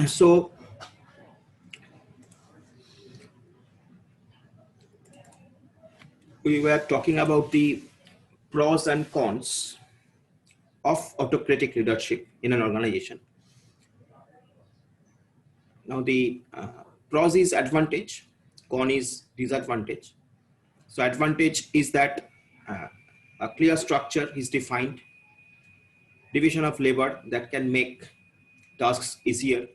So we were talking about the pros and cons of autocratic leadership in an organization. Now the pros is advantage, con is disadvantage. So advantage is that a clear structure is defined, division of labor that can make tasks easier,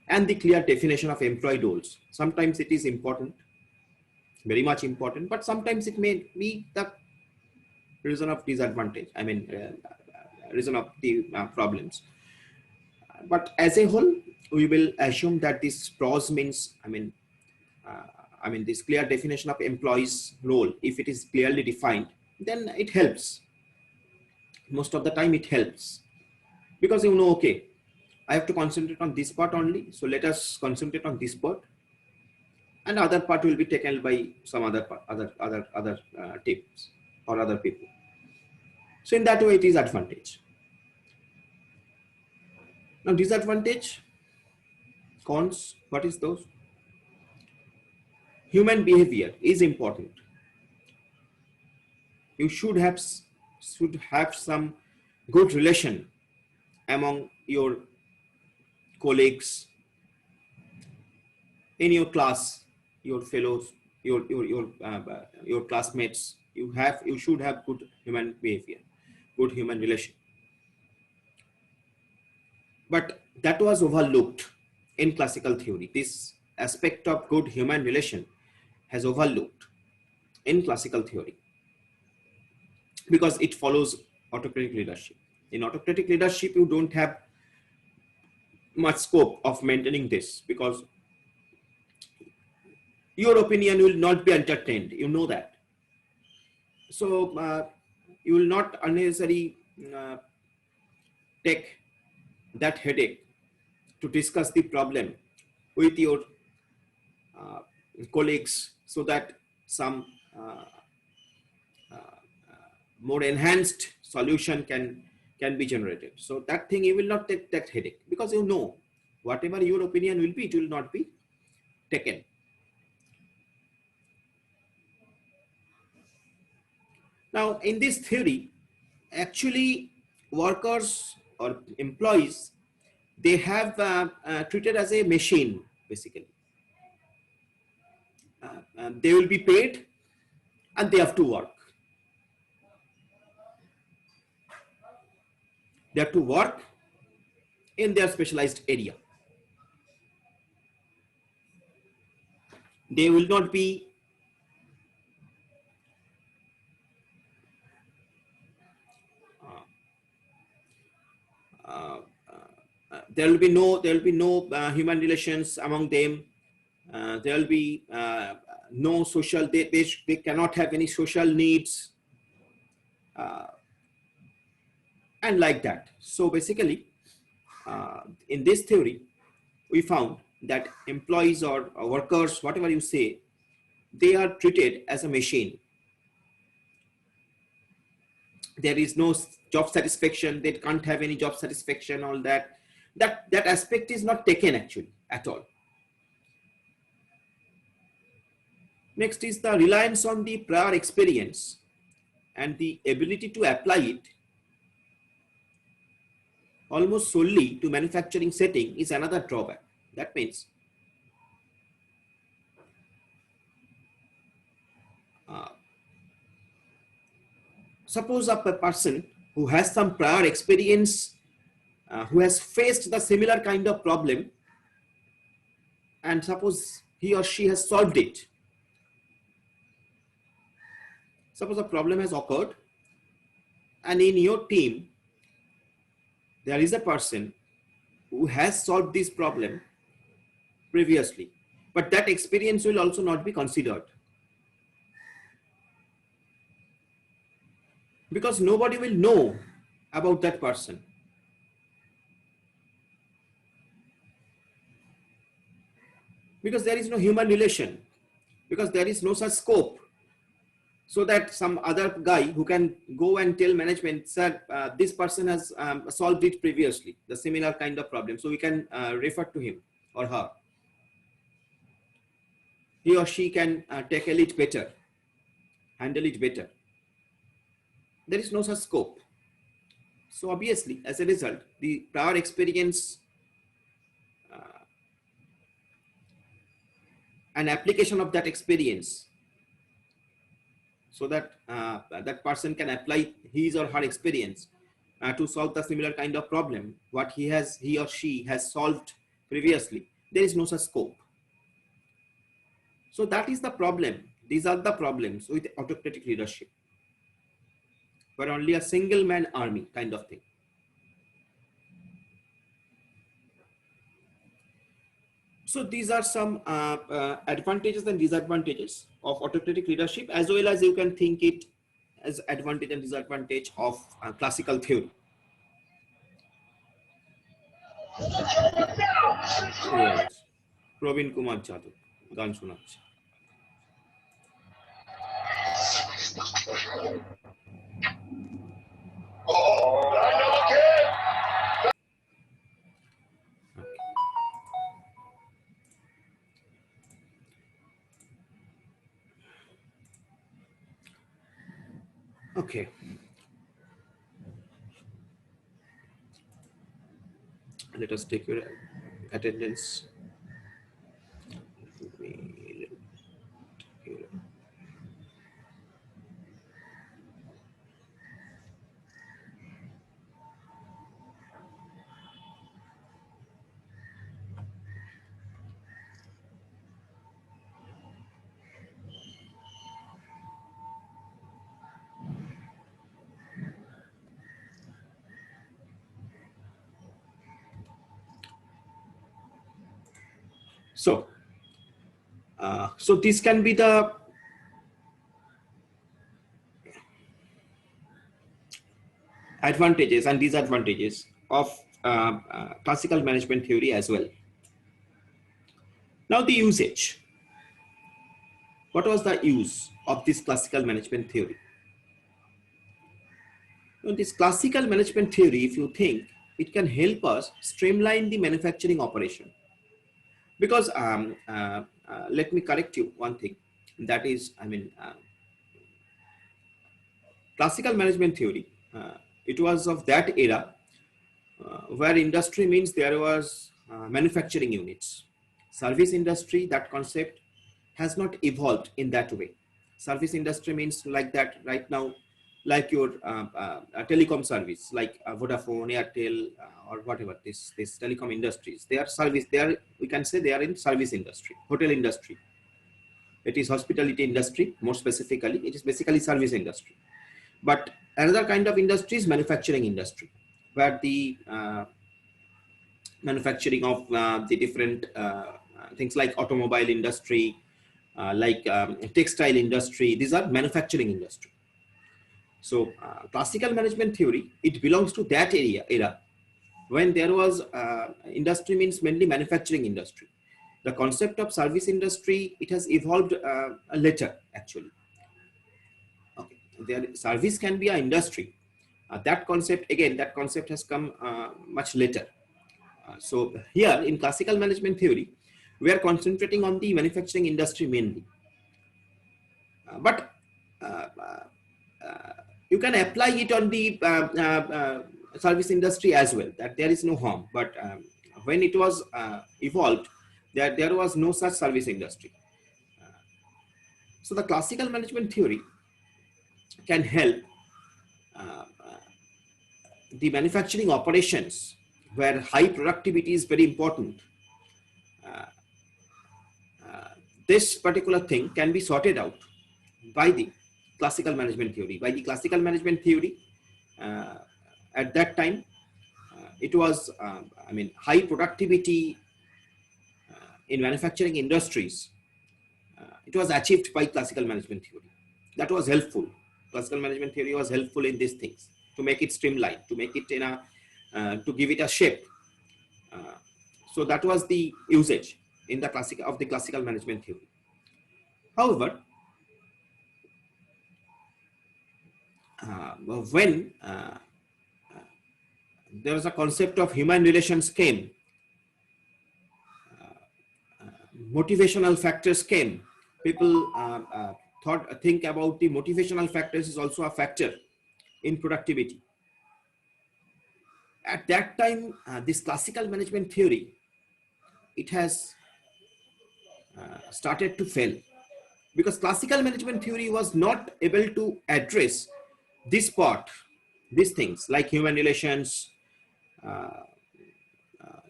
and the clear definition of employee roles. Sometimes it is important, very much important, but sometimes it may be the reason of disadvantage. Reason of the problems. But as a whole, we will assume that this pros means, this clear definition of employee's role. If it is clearly defined, then it helps. Most of the time, it helps because you know, okay, I have to concentrate on this part only. So let us concentrate on this part, and other part will be taken by some other teams or other people. So in that way, it is advantage. Now disadvantage, cons, what is those? Human behavior is important. You should have some good relation among your colleagues, in your class, your fellows, your classmates. You should have good human behavior, good human relation. But that was overlooked in classical theory. This aspect of good human relation has overlooked in classical theory because it follows autocratic leadership. In autocratic leadership, you don't have much scope of maintaining this because your opinion will not be entertained. You know that. So you will not unnecessarily take that headache to discuss the problem with your colleagues so that some more enhanced solution can be generated. So that thing you will not take that headache because you know whatever your opinion will be, it will not be taken. Now in this theory, actually workers or employees, they have treated as a machine basically. They will be paid and they have to work. They have to work in their specialized area. They will not be there will be no human relations among them. There will be no social. They cannot have any social needs, and like that. So basically, in this theory, we found that employees or workers, whatever you say, they are treated as a machine. There is no job satisfaction. They can't have any job satisfaction. All that. That aspect is not taken actually at all. Next is the reliance on the prior experience and the ability to apply it almost solely to manufacturing setting is another drawback. That means suppose a person who has some prior experience, who has faced the similar kind of problem, and suppose he or she has solved it. Suppose a problem has occurred and in your team, there is a person who has solved this problem previously, but that experience will also not be considered because nobody will know about that person. Because there is no human relation, because there is no such scope so that some other guy who can go and tell management, sir, this person has solved it previously, the similar kind of problem, so we can refer to him or her. He or she can tackle it better, handle it better. There is no such scope. So obviously, as a result, the prior experience and application of that experience, so that that person can apply his or her experience to solve the similar kind of problem what he or she has solved previously. There is no such scope. So that is the problem. These are the problems with autocratic leadership, where only a single man army kind of thing. So these are some advantages and disadvantages of autocratic leadership, as well as you can think it as advantage and disadvantage of classical theory. প্রবীণ কুমার যাদব গান শোনাচ্ছে। Okay. Let us take your attendance. So this can be the advantages and disadvantages of classical management theory as well. Now the usage. What was the use of this classical management theory? Now, this classical management theory, if you think, it can help us streamline the manufacturing operation. Because let me correct you one thing. That is, classical management theory, it was of that era where industry means there was manufacturing units. Service industry, that concept has not evolved in that way. Service industry means like that right now, like your telecom service, like Vodafone, Airtel, or whatever, this telecom industries, they are service, they are, we can say they are in service industry. Hotel industry, it is hospitality industry, more specifically, it is basically service industry. But another kind of industry is manufacturing industry, where the manufacturing of the different things like automobile industry, like textile industry, these are manufacturing industry. So classical management theory, it belongs to that era when there was industry means mainly manufacturing industry. The concept of service industry, it has evolved later actually. Okay, their service can be an industry. That concept, again, that concept has come much later. So here in classical management theory, we are concentrating on the manufacturing industry mainly. But you can apply it on the service industry as well, that there is no harm. But when it was evolved, there was no such service industry. So the classical management theory can help the manufacturing operations where high productivity is very important. This particular thing can be sorted out by the classical management theory. By the classical management theory, at that time, it was, high productivity in manufacturing industries. It was achieved by classical management theory. That was helpful. Classical management theory was helpful in these things, to make it streamlined, to make it in a, to give it a shape. So that was the usage in the classical management theory. However, when there was a concept of human relations came, motivational factors came. People think about the motivational factors is also a factor in productivity. At that time, this classical management theory, it has started to fail, because classical management theory was not able to address this part, these things like human relations,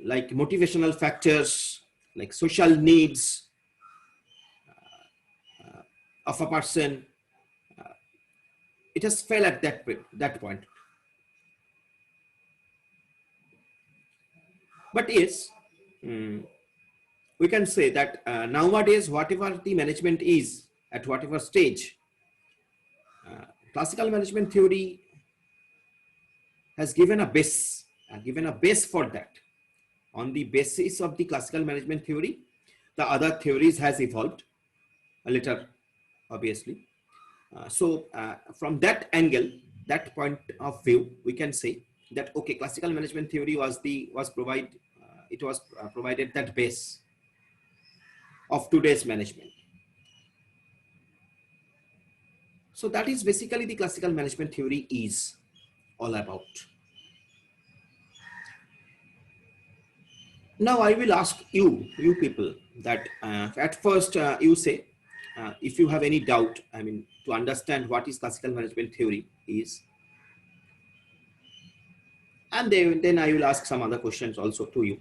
like motivational factors, like social needs of a person. It has failed at that point. But yes, we can say that nowadays, whatever the management is at whatever stage, classical management theory has given a base, for that. On the basis of the classical management theory, the other theories has evolved a little, obviously. So from that angle, that point of view, we can say that okay, classical management theory provided that base of today's management. So that is basically the classical management theory is all about. Now I will ask you people that at first you say, if you have any doubt, I mean, to understand what is classical management theory is, and then I will ask some other questions also to you.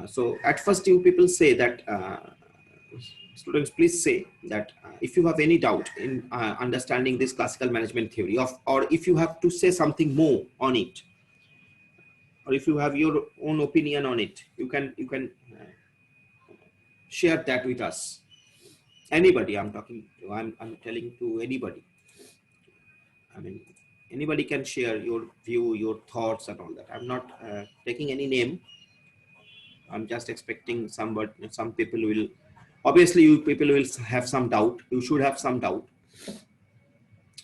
So at first you people say that, students, please say that if you have any doubt in understanding this classical management theory or if you have to say something more on it, or if you have your own opinion on it, you can share that with us. Anybody I'm talking to, I'm telling to anybody. I mean, anybody can share your view, your thoughts and all that. I'm not taking any name. I'm just expecting some people will, obviously you people will have some doubt. You should have some doubt.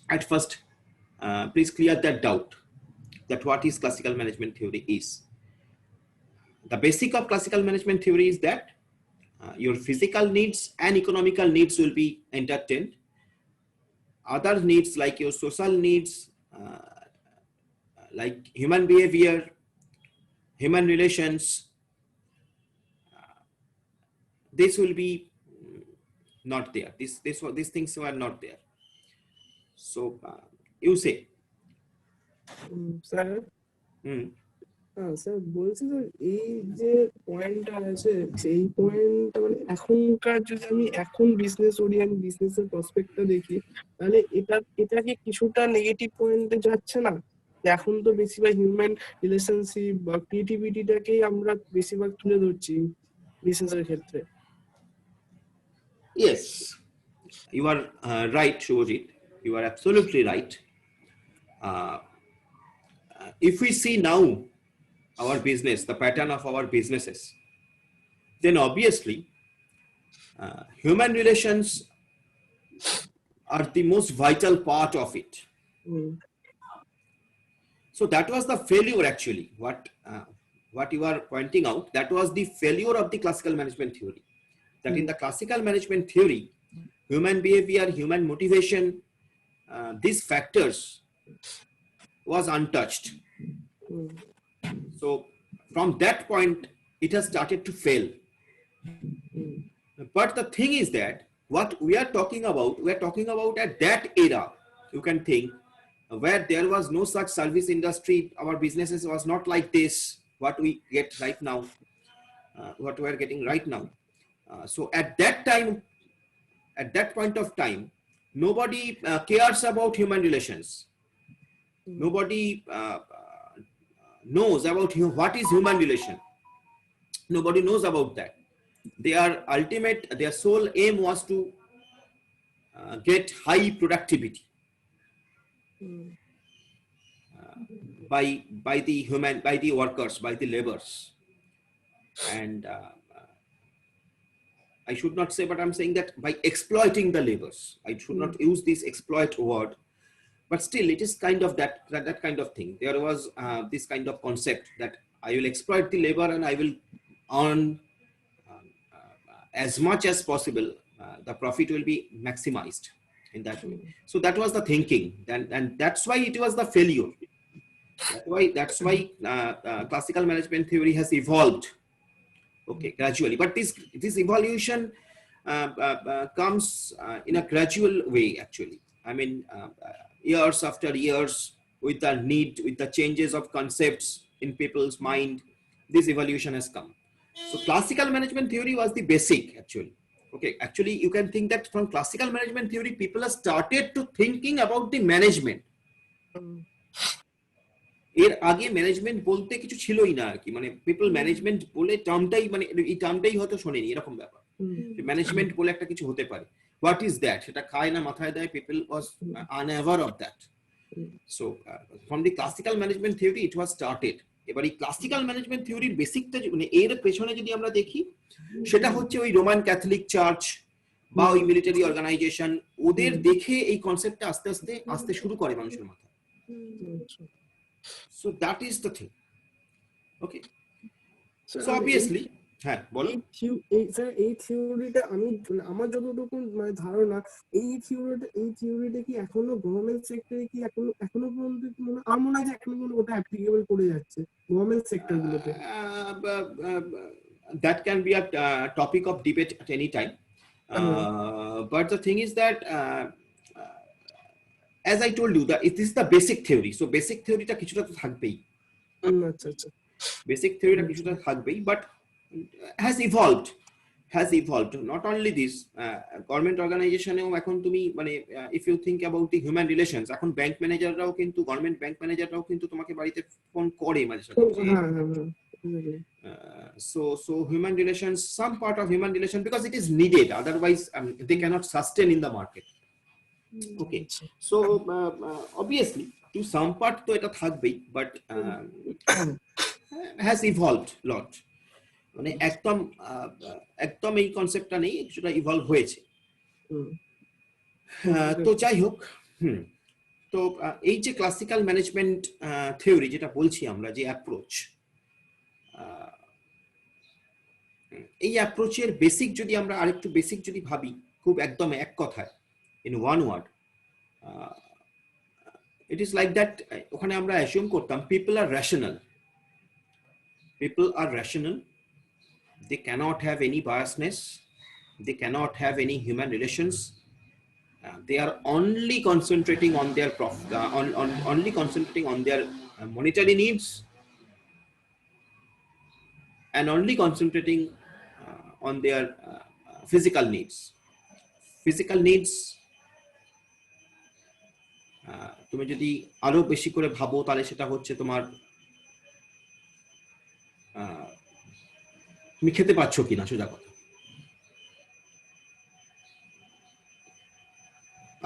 At first, please clear that doubt, that what is classical management theory is. The basic of classical management theory is that your physical needs and economical needs will be entertained. Other needs like your social needs, like human behavior, human relations, this will be not there. These things were not there. So you say. Sir? Sir বলছি তো এই যে পয়েন্টটা আছে সেই পয়েন্টটা মানে এখনকার যদি আমি এখন বিজনেস ওরিয়েন্ট বিজনেসের প্রসপেক্টটা দেখি, তাহলে এটা কি কিছুটা নেগেটিভ পয়েন্টে যাচ্ছে না? এখন তো বেশিরভাগ হিউম্যান রিলেশনশিপ বা ক্রিয়েটিভিটিটাকেই আমরা বেশিরভাগ তুলে ধরছি বিজনেসের ক্ষেত্রে। Yes, you are right, Shubhajit. You are absolutely right. If we see now our business, the pattern of our businesses, then obviously human relations are the most vital part of it. So that was the failure actually. What you are pointing out, that was the failure of the classical management theory. That in the classical management theory, human behavior, human motivation, these factors was untouched. So from that point, it has started to fail. But the thing is that what we are talking about at that era, you can think, where there was no such service industry, our businesses was not like this, what we get right now, what we are getting right now. So at that time, at that point of time, nobody cares about human relations. Nobody knows about what is human relation. Nobody knows about that. Their sole aim was to get high productivity by the workers, by the laborers. And I should not say, but I'm saying that by exploiting the laborers. I should not use this exploit word, but still it is kind of that kind of thing. There was this kind of concept that I will exploit the labor and I will earn as much as possible. The profit will be maximized in that way. So that was the thinking, and that's why it was the failure. That's why classical management theory has evolved, okay, gradually. But this evolution comes in a gradual way, actually. I mean, years after years, with the changes of concepts in people's mind, this evolution has come. So classical management theory was the basic, actually. Okay, actually, you can think that from classical management theory, people have started to thinking about the management. এর আগে management বলতে কিছু ছিলই না আর কি, মানে people management বলে টার্মটাই, মানে এই টার্মটাই হয়তো শোনেনি, এরকম ব্যাপার। ম্যানেজমেন্ট বলে একটা কিছু হতে পারে, হোয়াট ইজ দ্যাট, সেটা খায় না মাথায় দেয়, people was unaware of that. So from the classical management theory it was started. এবার এই ক্লাসিক্যাল ম্যানেজমেন্ট থিওরির বেসিকটা, মানে এর পেছনে যদি আমরা দেখি, সেটা হচ্ছে ওই রোমান ক্যাথলিক চার্চ বা ওই মিলিটারি অর্গানাইজেশন, ওদের দেখে এই কনসেপ্টটা আস্তে আস্তে আসতে শুরু করে মানুষের মাথায়। So that is the thing. Okay. So obviously, হ্যাঁ বলো। এই থিওরিটা আমি, আমার যতটুকু মানে ধারণা, এই থিওরিটা কি এখনো গভর্নমেন্ট সেক্টরে কি এখনো পর্যন্ত আমার মনে হয় যে এখনো পর্যন্ত ওটা অ্যাপ্লিকেবল করে যাচ্ছে government সেক্টরগুলোতে। That can be a topic of debate at any time. But the thing is that as I told you, that this is the basic theory. So basic theory টা কিছুটা তো থাকবেই। আচ্ছা আচ্ছা। Basic theory টা কিছুটা থাকবেই, but has evolved. Not only this, government organization এও এখন তুমি মানে if you think about the human relations, এখন ব্যাংক ম্যানেজাররাও কিন্তু, গভর্নমেন্ট ব্যাংক ম্যানেজাররাও কিন্তু তোমাকে বাড়িতে ফোন করে মাঝে সাঝে। So human relations, some part of human relation, because it is needed, otherwise they cannot sustain in the market. Okay, so obviously to some part to eta thakbei, but has evolved lot. মানে একদম এই কনসেপ্টটা নেই, কিছুটা evolve হয়েছে। তো যাই হোক, তো এই যে ক্লাসিক্যাল ম্যানেজমেন্ট থিওরি যেটা বলছি আমরা, যে অ্যাপ্রোচ, এই অ্যাপ্রোচের বেসিক যদি আমরা আরেকটু বেসিক যদি ভাবি, খুব একদম এক কথায়, in one word, it is like that. ওখানে আমরা অ্যাসিউম করতাম people are rational, they cannot have any biasness, they cannot have any human relations, they are only concentrating on their only concentrating on their monetary needs, and only concentrating on their physical needs. তুমি যদি আরো বেশি করে ভাবো, তাহলে সেটা হচ্ছে তোমার, তুমি খেতে পাচ্ছ কিনা, সোজা কথা।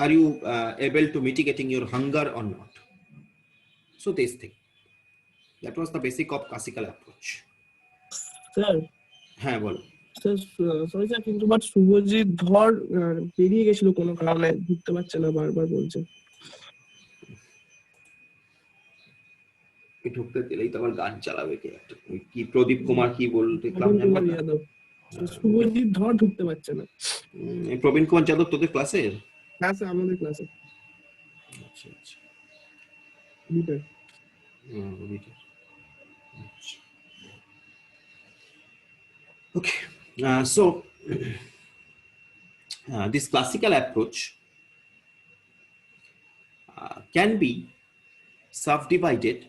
Are you able to mitigating your hunger or not? So this thing, that was the basic of classical approach. Sir, হ্যাঁ বলো। সরি স্যার, কিন্তু বাট শুভজিৎ ধর বেরিয়ে গেছিল কোনো কারণে, ঢুকতে পারছে না, বারবার বলছে। ঢুকতে দিলেই তো আবার গান চালাবে কে একটা, কি প্রদীপ কুমার কি বলতে, শুভজিৎ ধর ঢুকতে পারছে না। প্রবীণ কুমার যাদব তোদের ক্লাসের? হ্যাঁ স্যার, আমাদের ক্লাসে। আচ্ছা আচ্ছা, litre. Okay, so this classical approach can be subdivided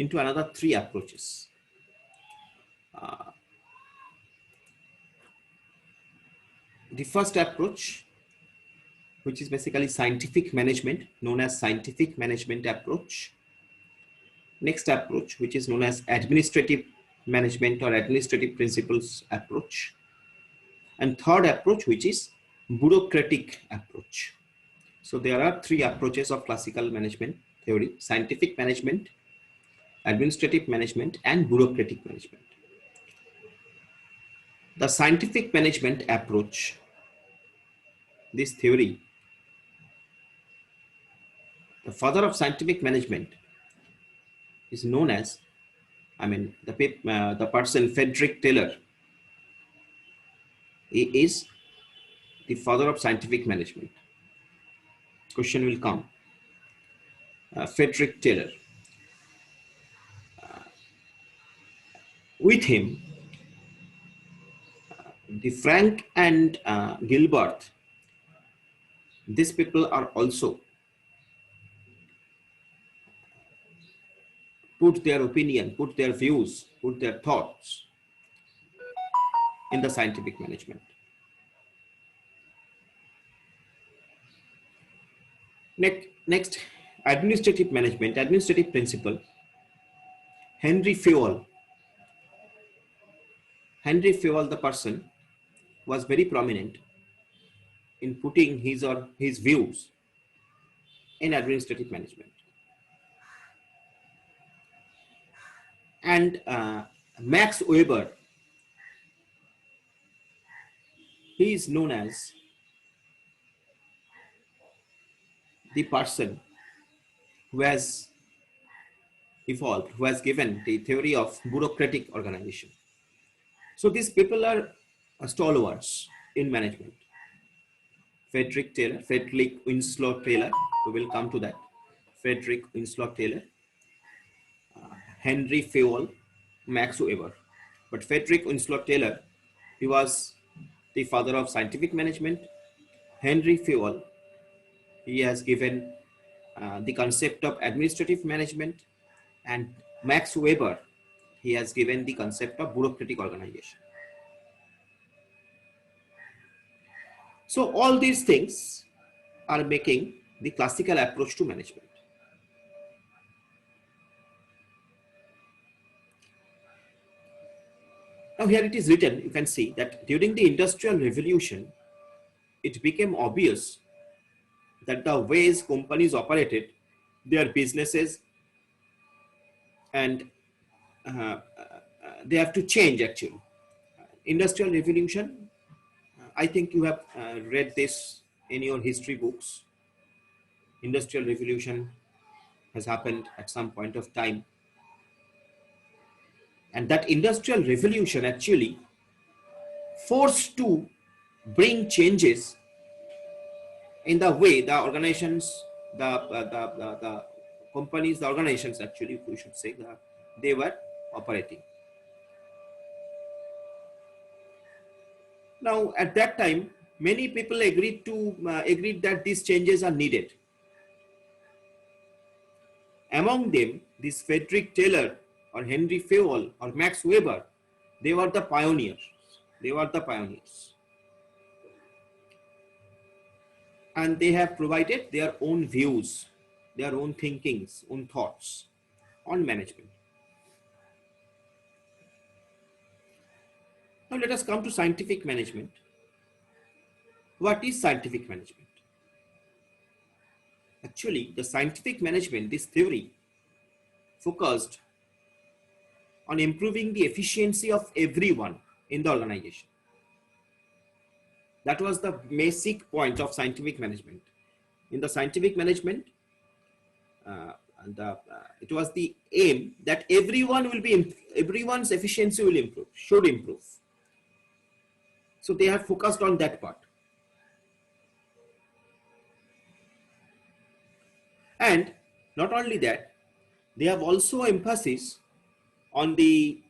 into another 3 approaches. The first approach, which is basically scientific management, known as scientific management approach. Next approach, which is known as administrative management or administrative principles approach. And third approach, which is bureaucratic approach. So there are 3 approaches of classical management theory: scientific management, administrative management, and bureaucratic management. The scientific management approach, this theory the father of scientific management is known as, the person Frederick Taylor. He is the father of scientific management. Question will come. Frederick Taylor. With him, the Frank and Gilbert, these people are also put their opinion, put their views, put their thoughts in the scientific management. Next, administrative management, administrative principle. Henry Fayol, the person, was very prominent in putting his or his views in administrative management. And Max Weber, he is known as the person who has evolved, who has given the theory of bureaucratic organization. So these people are stalwarts in management. Frederick Winslow Taylor, we will come to that. Frederick Winslow Taylor, Henry Fayol, Max Weber. But Frederick Winslow Taylor, he was the father of scientific management. Henry Fayol, he has given the concept of administrative management, and Max Weber, he has given the concept of bureaucratic organization. So all these things are making the classical approach to management. Now here it is written, you can see that during the Industrial Revolution, it became obvious that the ways companies operated their businesses and they have to change actually. Industrial Revolution, I think you have read this in your history books. Industrial Revolution has happened at some point of time. And that Industrial Revolution actually forced to bring changes in the way the organizations, the companies, the organizations actually, we should say, they were operating. Now, at that time, many people agreed that these changes are needed. Among them, this Frederick Taylor or Henry Fayol or Max Weber, they were the pioneers. And they have provided their own views, their own thinkings, own thoughts on management. Now let us come to scientific management. What is scientific management? Actually, the scientific management, this theory, focused on improving the efficiency of everyone in the organization. That was the basic point of scientific management. In the scientific management, it was the aim that everyone's efficiency will improve, should improve. So they have focused on that part. And not only that, they have also emphasis on the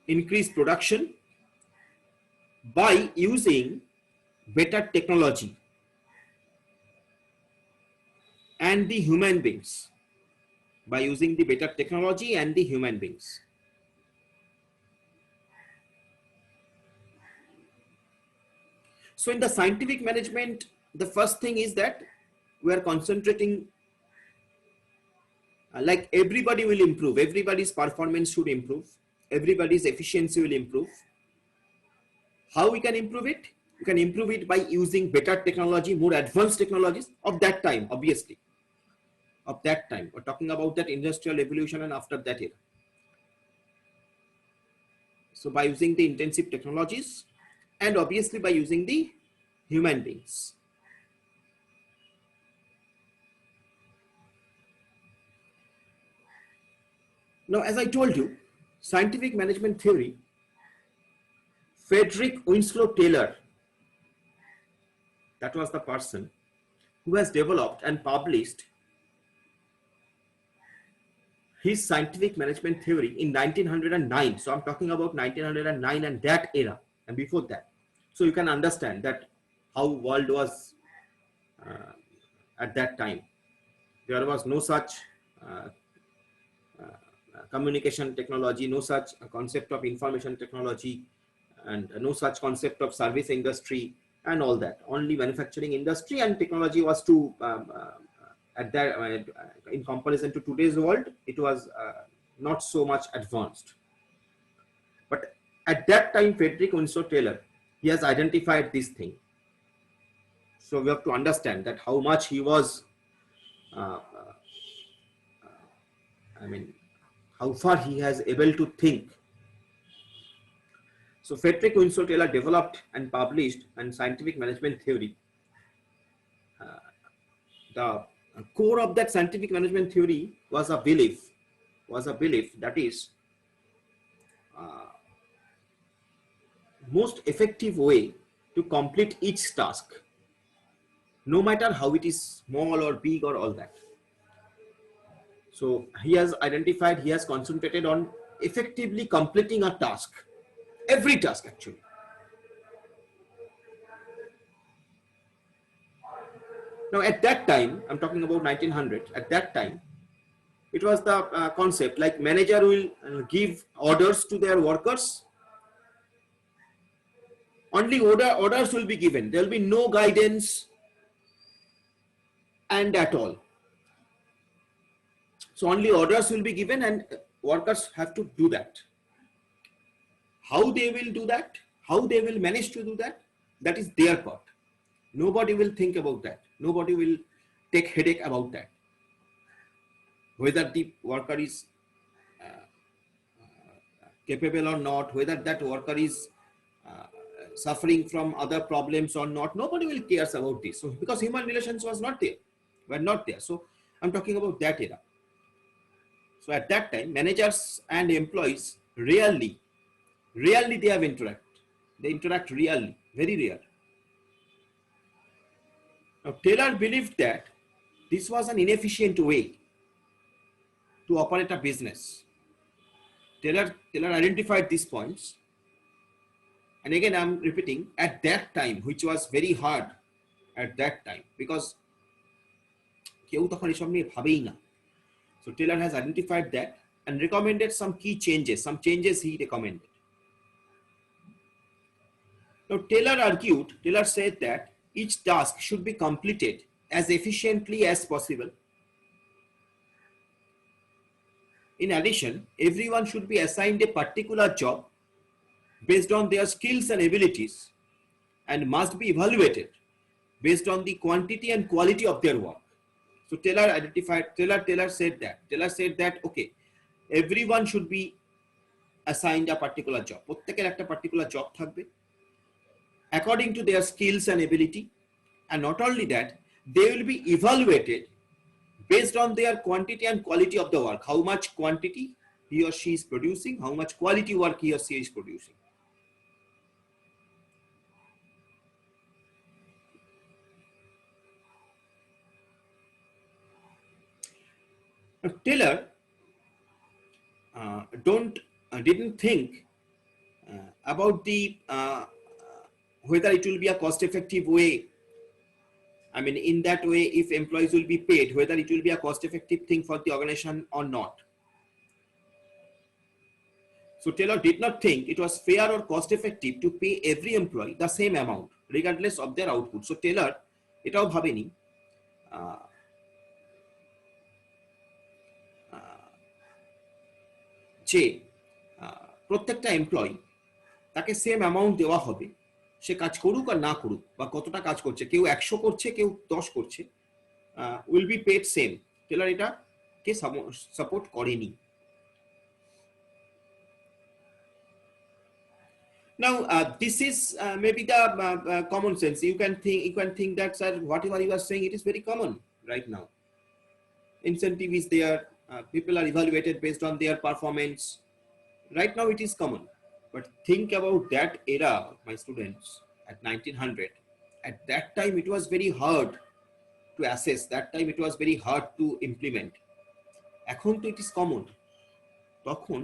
increased production by using better technology and the human beings. By using the better technology and the human beings. So in the scientific management, the first thing is that we are concentrating, like everybody will improve, everybody's performance should improve, everybody's efficiency will improve. How we can improve it? You can improve it by using better technology, more advanced technologies of that time, obviously. Of that time, we're talking about that industrial revolution and after that era. So by using the intensive technologies and obviously by using the human beings. Now, as I told you, scientific management theory, Frederick Winslow Taylor, that was the person who has developed and published his scientific management theory in 1909. So I'm talking about 1909 and that era and before that. So you can understand that how world was at that time. There was no such uh, communication technology, no such concept of information technology, and no such concept of service industry and all that. Only manufacturing industry and technology was to at that in comparison to today's world, it was not so much advanced. But at that time, Frederick Winslow Taylor, he has identified this thing. So we have to understand that how much he was, I mean, how far he has able to think. So Frederick Winslow Taylor developed and published a scientific management theory. The core of that scientific management theory was a belief that is most effective way to complete each task, no matter how it is small or big or all that. So he has identified, he has concentrated on effectively completing a task, every task actually. Now at that time, I'm talking about 1900, at that time, it was the concept like manager will give orders to their workers. Only orders will be given. There will be no guidance and at all. So only orders will be given and workers have to do that. How they will do that, how they will manage to do that, that is their part. Nobody will think about that. Nobody will take headache about that. Whether the worker is capable or not, whether that worker is suffering from other problems or not, nobody will cares about this. So because human relations were not there. So I'm talking about that era. So at that time, managers and employees rarely they have interact. They interact rarely, very rare. Now Taylor believed that this was an inefficient way to operate a business. Taylor identified these points. And again, I'm repeating, at that time, which was very hard at that time, because so Taylor has identified that and recommended some key changes. Some changes he recommended. Now Taylor said that each task should be completed as efficiently as possible. In addition, everyone should be assigned a particular job based on their skills and abilities and must be evaluated based on the quantity and quality of their work. So Taylor said that, okay, everyone should be assigned a particular job. প্রত্যেকের একটা particular job থাকবে according to their skills and ability, and not only that, they will be evaluated based on their quantity and quality of the work. How much quantity he or she is producing, how much quality work he or she is producing. Now, Taylor didn't think about the whether it will be a cost-effective way. I mean, in that way, if employees will be paid, whether it will be a cost-effective thing for the organization or not. So Taylor did not think it was fair or cost-effective to pay every employee the same amount, regardless of their output. So Taylor, এটাও ভাবেনি যে প্রত্যেকটা employee তাকে same amount দেওয়া হবে, সে কাজ করুক আর না করুক, বা কতটা কাজ করছে, কেউ 100 করছে, কেউ 10 করছে, উইল বি পেড সেম। টেলার এটাকে সাপোর্ট করেনি। Now this is maybe the common sense. You can think that, sir, whatever you are saying, it is very common right now. Incentive is there, people are evaluated based on their performance. Right now it is common, but think about that era, my students, at 1900. At that time it was very hard to assess. That time it was very hard to implement. এখন তো it is common. তখন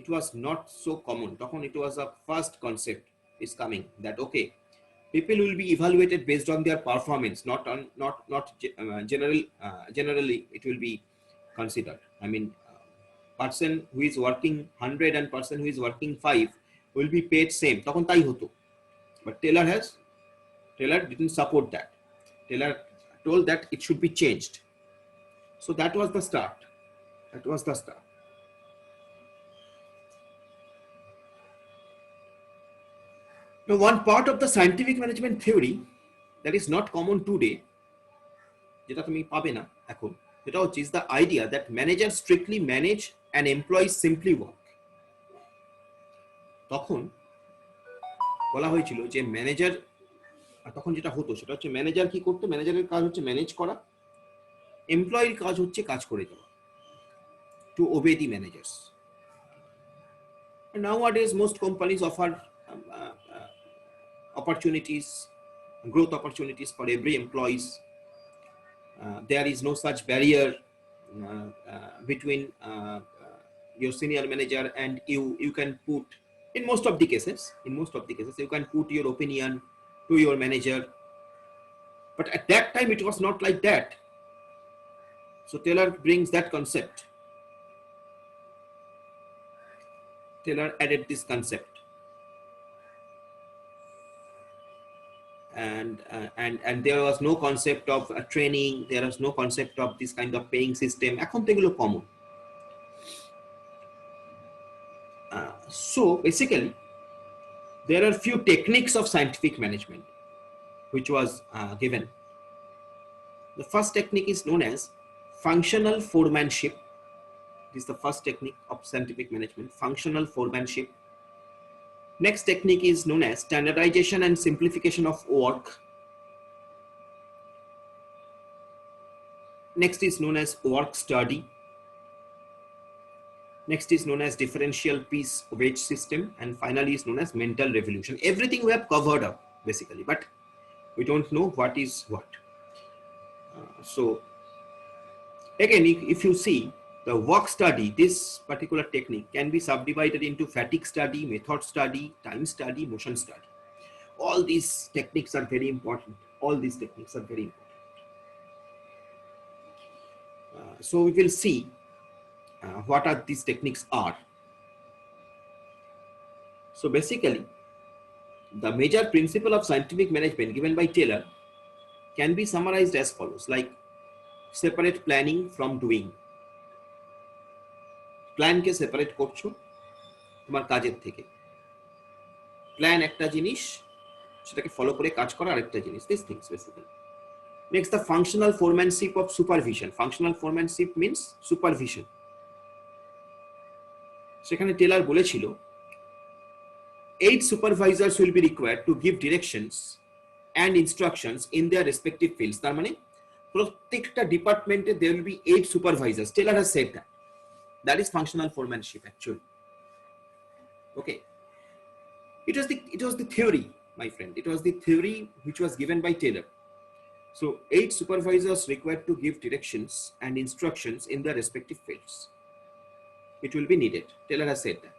it was not so common. তখন it was a first concept is coming that okay, people will be evaluated based on their performance, not generally it will be considered. I mean, person who is working 100 and person who is working 5 will be paid same. তখন তাই হতো. But Taylor didn't support that. Taylor told that it should be changed. So that was the start. Now, one part of the scientific management theory that is not common today, যেটা তুমি পাবে না এখন, সেটা হচ্ছে is the idea that managers strictly manage and employees simply work. তখন বলা হয়েছিল যে ম্যানেজার, তখন যেটা হতো সেটা হচ্ছে ম্যানেজার কি করতো, ম্যানেজারের কাজ হচ্ছে ম্যানেজ করা, এমপ্লয়ির কাজ হচ্ছে কাজ করে যাওয়া, to obey the managers. And nowadays most companies offer opportunities, growth opportunities for every employees. There is no such barrier between your senior manager and you. You can put, in most of the cases, you can put your opinion to your manager. But at that time it was not like that. So Taylor brings that concept. Taylor added this concept. And there was no concept of training, there was no concept of this kind of paying system. এখন তো এগুলো common. So basically there are few techniques of scientific management which was given. The first technique is known as functional foremanship. This is the first technique of scientific management, functional foremanship. Next technique is known as standardization and simplification of work. Next is known as work study. Next is known as differential piece wage system. And finally is known as mental revolution. Everything we have covered up basically, but we don't know what is what. So again, if you see the work study, this particular technique can be subdivided into fatigue study, method study, time study, motion study. All these techniques are very important. So we will see what are these techniques are. So basically, the major principle of scientific management given by Taylor can be summarized as follows, like separate planning from doing. Plan K separate করছো তোমার কাজের থেকে। Plan একটা জিনিস, সেটাকে follow করে কাজ করা আরেকটা জিনিস। This things basically. Next, the functional foremanship of supervision. Functional foremanship means supervision. সেখানে টেলার বলেছিল 8 supervisors will be required to give directions and instructions in their respective fields. তার মানে প্রত্যেকটা ডিপার্টমেন্টে there will be 8 supervisors. Taylor has said that. That is functional foremanship actually. Okay. It was the theory, my friend. It was the theory which was given by Taylor. So 8 supervisors required to give directions and instructions in their respective fields. It will be needed. Taylor has said that.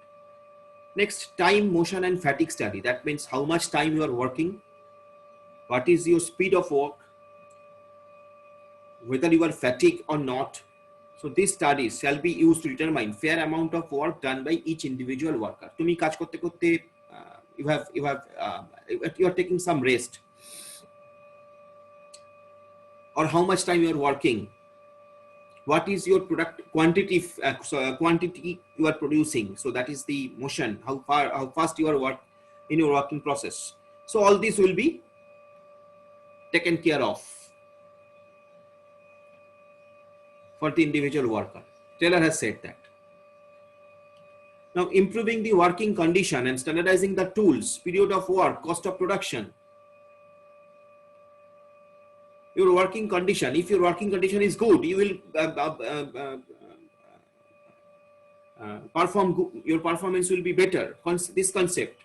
Next, time, motion and fatigue study. That means how much time you are working, what is your speed of work, whether you are fatigued or not. So these studies shall be used to determine fair amount of work done by each individual worker. তুমি কাজ করতে করতে you are taking some rest, or how much time you are working, what is your product quantity you are producing. So that is the motion, how fast you are work in your working process. So all this will be taken care of for the individual worker. Taylor has said that. Now, improving the working condition and standardizing the tools, period of work, cost of production. your working condition. If your working condition is good, you will perform good, your performance will be better. This concept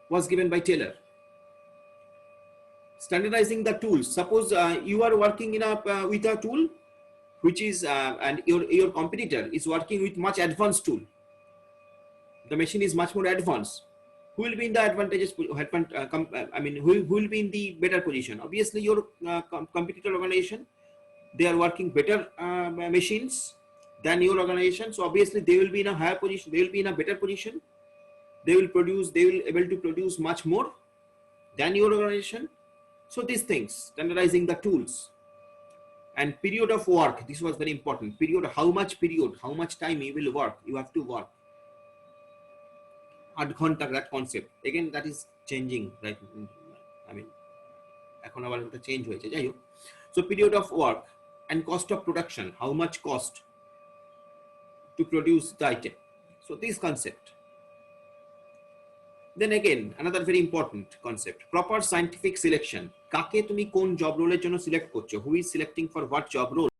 was given by Taylor. Standardizing the tools. Suppose you are working in a with a tool which is and your competitor is working with much advanced tool. The machine is much more advanced. Who will be in the advantageous? I mean, who will be in the better position? Obviously, your competitor organization, they are working better machines than your organization. So obviously, they will be in a higher position. They will be in a better position. They will produce. They will able to produce much more than your organization. So these things, standardizing the tools. And period of work. This was very important. Period. How much period? How much time you will work? You have to work. 8 ঘন্টা, that concept again, that is changing, right? I mean, এখন আবার এটা change হয়েছে, যাই হোক। So period of work and cost of production, how much cost to produce the item. So this concept. Then again, another very important concept, proper scientific selection. কাকে তুমি কোন job রোলের জন্য সিলেক্ট করছো? Who is selecting for what job role?